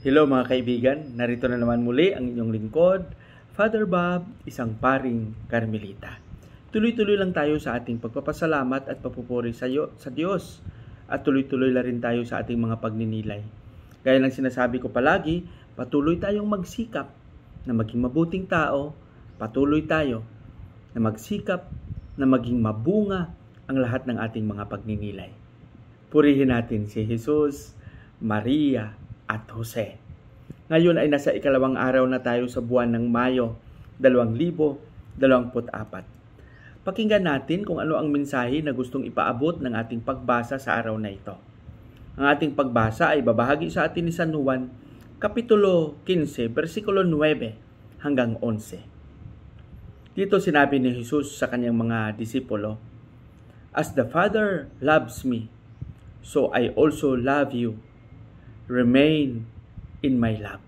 Hello mga kaibigan, narito na naman muli ang inyong lingkod, Father Bob, isang paring Karmelita. Tuloy-tuloy lang tayo sa ating pagpapasalamat at papupuri sa Diyos at tuloy-tuloy na rin tayo sa ating mga pagninilay. Gaya ng sinasabi ko palagi, patuloy tayong magsikap na maging mabuting tao, patuloy tayo na magsikap na maging mabunga ang lahat ng ating mga pagninilay. Purihin natin si Jesus, Maria, at Jose. Ngayon ay nasa ikalawang araw na tayo sa buwan ng Mayo, 2024. Pakinggan natin kung ano ang mensahe na gustong ipaabot ng ating pagbasa sa araw na ito. Ang ating pagbasa ay babahagi sa atin ni San Juan, Kapitulo 15, versikulo 9 hanggang 11. Dito sinabi ni Jesus sa kanyang mga disipulo, "As the Father loves me, so I also love you. Remain in my love."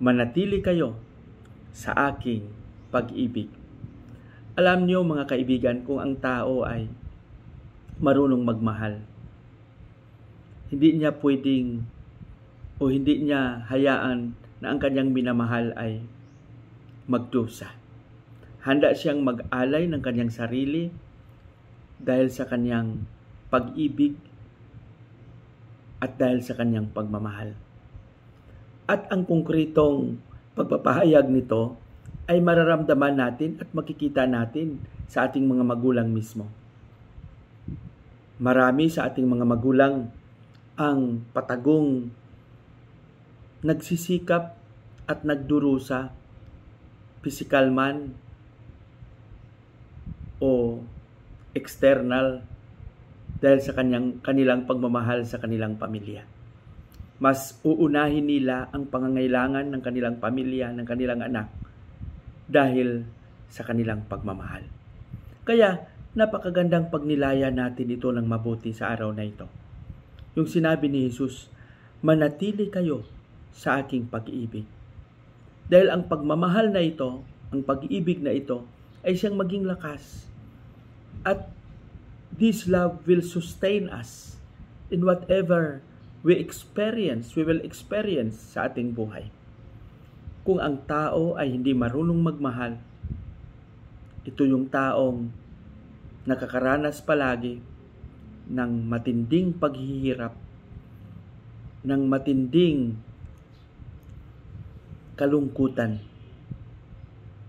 Manatili kayo sa aking pag-ibig. Alam niyo mga kaibigan, kung ang tao ay marunong magmahal, hindi niya pwedeng o hindi niya hayaan na ang kanyang minamahal ay magdusa. Handa siyang mag-alay ng kanyang sarili dahil sa kanyang pag-ibig at dahil sa kanyang pagmamahal. At ang konkretong pagpapahayag nito ay mararamdaman natin at makikita natin sa ating mga magulang mismo. Marami sa ating mga magulang ang patagong nagsisikap at nagdurusa, physical man o external, dahil sa kanilang pagmamahal sa kanilang pamilya. Mas uunahin nila ang pangangailangan ng kanilang pamilya, ng kanilang anak, dahil sa kanilang pagmamahal. Kaya, napakagandang pagnilaya natin ito ng mabuti sa araw na ito. Yung sinabi ni Jesus, manatili kayo sa aking pag-ibig. Dahil ang pagmamahal na ito, ang pag-ibig na ito, ay siyang maging lakas. At this love will sustain us in whatever we will experience sa ating buhay. Kung ang tao ay hindi marunong magmahal, ito yung taong nakakaranas palagi ng matinding paghihirap, ng matinding kalungkutan,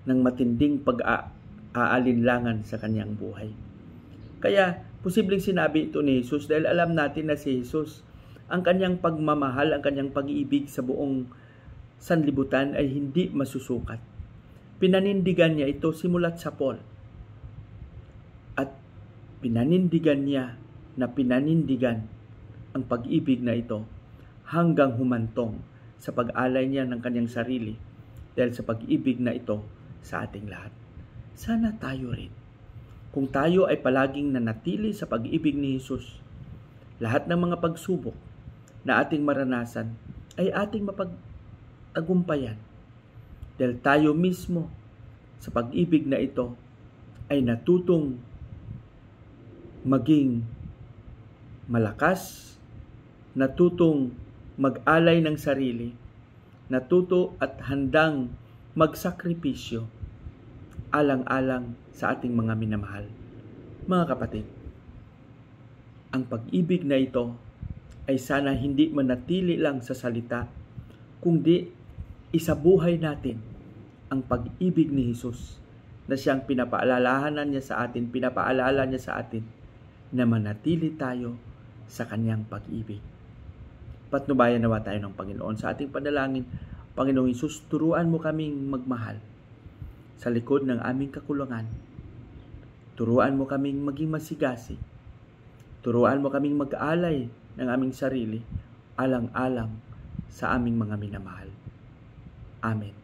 ng matinding pag-aalinlangan sa kanyang buhay. Kaya, posibleng sinabi ito ni Jesus dahil alam natin na si Jesus, ang kanyang pagmamahal, ang kanyang pag-ibig sa buong sanlibutan ay hindi masusukat. Pinanindigan niya ito simulat sa Paul. At pinanindigan niya na pinanindigan ang pag-ibig na ito hanggang humantong sa pag-alay niya ng kanyang sarili dahil sa pag-ibig na ito sa ating lahat. Sana tayo rin. Kung tayo ay palaging nanatili sa pag-ibig ni Jesus, lahat ng mga pagsubok na ating maranasan ay ating mapagtagumpayan. Dahil tayo mismo sa pag-ibig na ito ay natutong maging malakas, natutong mag-alay ng sarili, natuto at handang magsakripisyo alang-alang sa ating mga minamahal. Mga kapatid, ang pag-ibig na ito ay sana hindi manatili lang sa salita, kundi isabuhay natin ang pag-ibig ni Jesus na siyang pinapaalala niya sa atin na manatili tayo sa kanyang pag-ibig. Patnubayan nawa tayo ng Panginoon sa ating panalangin. Panginoong Jesus, turuan mo kaming magmahal sa likod ng aming kakulangan. Turuan mo kaming maging masigasi. Turuan mo kaming mag-alay ng aming sarili alang-alang sa aming mga minamahal. Amen.